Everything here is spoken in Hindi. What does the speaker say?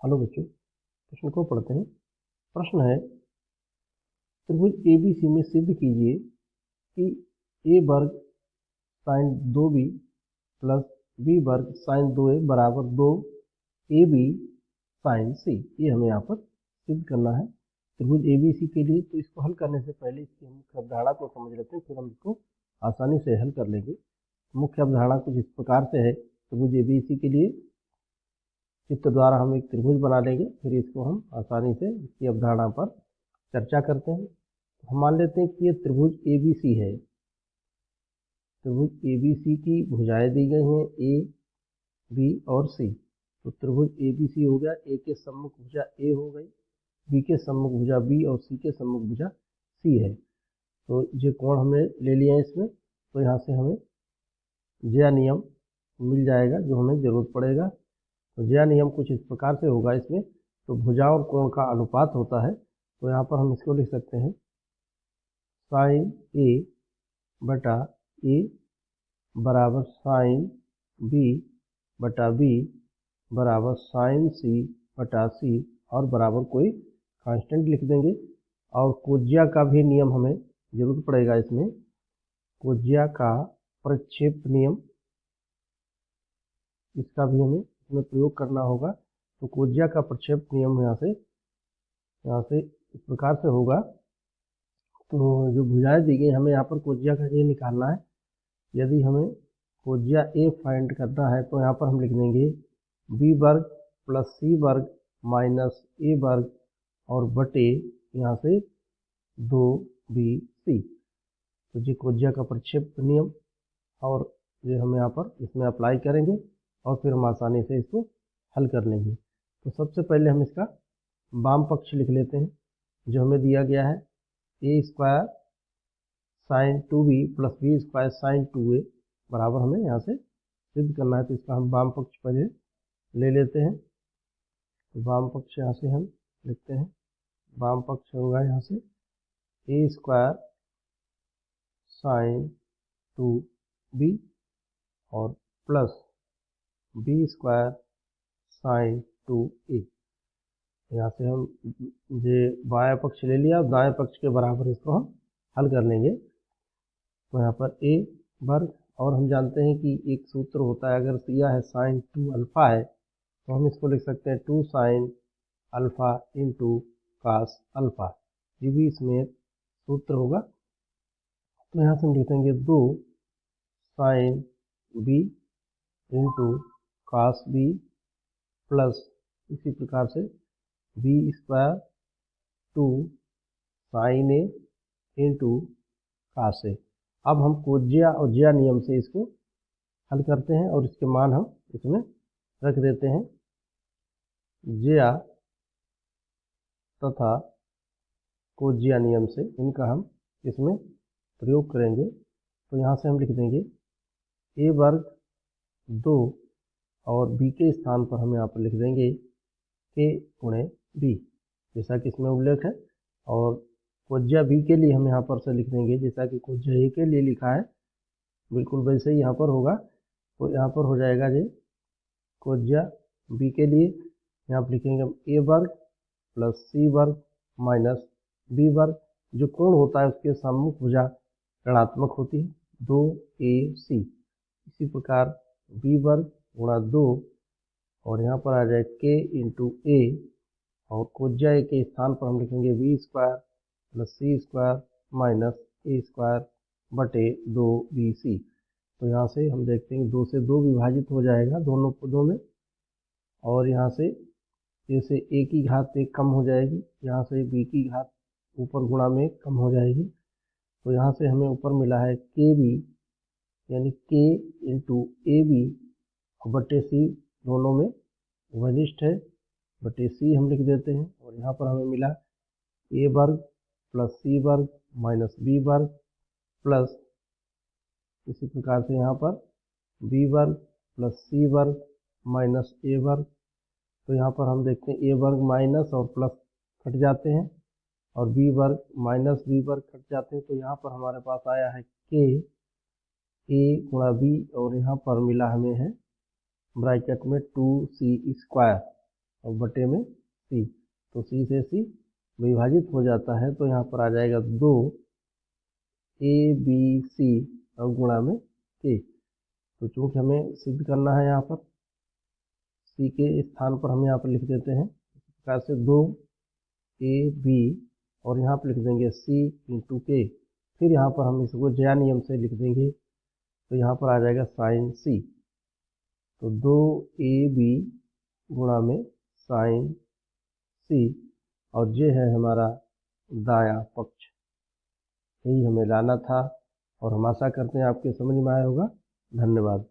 हेलो बच्चों, प्रश्न को पढ़ते हैं। प्रश्न है, त्रिभुज ABC में सिद्ध कीजिए कि a वर्ग साइन 2b प्लस b वर्ग साइन 2a बराबर 2ab साइन c। ये हमें यहाँ पर सिद्ध करना है त्रिभुज ABC के लिए। तो इसको हल करने से पहले इसकी हम मुख्य अवधारणा को समझ लेते हैं, फिर हम इसको आसानी से हल कर लेंगे। मुख्य अवधारणा कुछ इस प्रकार से है। त्रिभुज ABC के लिए चित्र द्वारा हम एक त्रिभुज बना लेंगे, फिर इसको हम आसानी से इसकी अवधारणा पर चर्चा करते हैं। हम मान लेते हैं कि ये त्रिभुज ABC है। त्रिभुज ABC की भुजाएं दी गई हैं A, B और C। तो त्रिभुज ABC हो गया, A के सम्मुख भुजा A हो गई, B के सम्मुख भुजा B और C के सम्मुख भुजा C है। तो ये कोण हमने ले लिया है इसमें। तो यहाँ से हमें ज्या नियम मिल जाएगा जो हमें जरूरत पड़ेगा। तो ज्या नियम कुछ इस प्रकार से होगा इसमें। तो भुजा और कोण का अनुपात होता है। तो यहाँ पर हम इसको लिख सकते हैं साइन A बटा A बराबर साइन B बटा B बराबर साइन C बटा C और बराबर कोई कांस्टेंट लिख देंगे। और कोज्या का भी नियम हमें जरूरत पड़ेगा इसमें। कोज्या का प्रक्षेप नियम, इसका भी हमें इसमें प्रयोग करना होगा। तो कोज्या का प्रक्षेप नियम यहाँ से इस प्रकार से होगा। तो जो भुजाएं दी गई, हमें यहाँ पर कोज्या का ये निकालना है। यदि हमें कोज्या A फाइंड करना है तो यहाँ पर हम लिख देंगे B वर्ग प्लस C वर्ग माइनस A वर्ग और बटे यहाँ से 2BC। तो ये कोज्या का प्रक्षेप नियम, और ये हम यहाँ पर इसमें अप्लाई करेंगे और फिर हम आसानी से इसको हल कर लेंगे। तो सबसे पहले हम इसका वाम पक्ष लिख लेते हैं। जो हमें दिया गया है A square sine 2B plus B square sine 2A बराबर हमें यहाँ से सिद्ध करना है। तो इसका हम वाम पक्ष पहले ले लेते हैं। तो वाम पक्ष यहाँ से हम लिखते हैं। वाम पक्ष होगा यहाँ से A स्क्वायर साइन 2B और plus B square sine 2A। यहाँ से हम ये बायां पक्ष ले लिया, दाएं पक्ष के बराबर इसको हम हल कर लेंगे। तो यहाँ पर A वर्ग, और हम जानते हैं कि एक सूत्र होता है, अगर दिया है साइन 2 अल्फा है तो हम इसको लिख सकते हैं 2 sine alpha into cos alpha. ये भी इसमें सूत्र होगा। तो यहाँ से हम लिखेंगे 2 sine B into cos B plus इसी प्रकार से B square 2 sine A into cos A। अब हम कोज्या और ज्या नियम से इसको हल करते हैं और इसके मान हम इसमें रख देते हैं। ज्या तथा कोज्या नियम से इनका हम इसमें प्रयोग करेंगे। तो यहाँ से हम लिख देंगे A वर्ग 2 और B के स्थान पर हम यहाँ पर लिख देंगे K गुणे B, जैसा कि इसमें उल्लेख है। और कोज्या B के लिए हम यहाँ पर से लिख देंगे जैसा कि कोज्या A के लिए लिखा है, बिल्कुल वैसे ही यहाँ पर होगा। तो यहाँ पर हो जाएगा जी कोज्या B के लिए यहाँ पर लिखेंगे हम A वर्ग प्लस C वर्ग माइनस B वर्ग। जो कोण होता है उसके सम्मुख भुजा ऋणात्मक होती है 2AC। इसी प्रकार B वर्ग गुणा 2 और यहाँ पर आ जाए K इंटू A, और कोज्या A के स्थान पर हम लिखेंगे B square plus C square minus A square बटे 2BC। तो यहाँ से हम देखते हैं 2 से 2 विभाजित हो जाएगा दोनों पदों में, और यहाँ से A से A की घात 1 कम हो जाएगी, यहाँ से B की घात ऊपर गुणा में 1 कम हो जाएगी। तो यहाँ से हमें ऊपर मिला है KB यानी K इंटू AB बटे C, दोनों में वनिष्ठ है, बटे C हम लिख देते हैं। और यहाँ पर हमें मिला A वर्ग प्लस C वर्ग माइनस B वर्ग प्लस इसी प्रकार से यहाँ पर B वर्ग प्लस C वर्ग माइनस A वर्ग। तो यहाँ पर हम देखते हैं A वर्ग माइनस और प्लस कट जाते हैं और B वर्ग माइनस B वर्ग कट जाते हैं। तो यहाँ पर हमारे पास आया है K A गुणा B, और यहाँ पर मिला हमें है ब्रैकेट में 2C स्क्वायर। और बटे में सी, तो सी से सी विभाजित हो जाता है, तो यहाँ पर आ जाएगा 2 ABC और गुणा में के। तो चूँकि हमें सिद्ध करना है, यहाँ पर सी के स्थान पर हम यहाँ पर लिख देते हैं इस प्रकार से 2AB और यहाँ पर लिख देंगे C इंटू के। फिर यहाँ पर हम इसको ज्या नियम से लिख देंगे, तो यहाँ पर आ जाएगा साइन C। तो 2AB गुणा में साइन C और ये है हमारा दायां पक्ष। यही हमें लाना था और हम आशा करते हैं आपके समझ में आया होगा। धन्यवाद।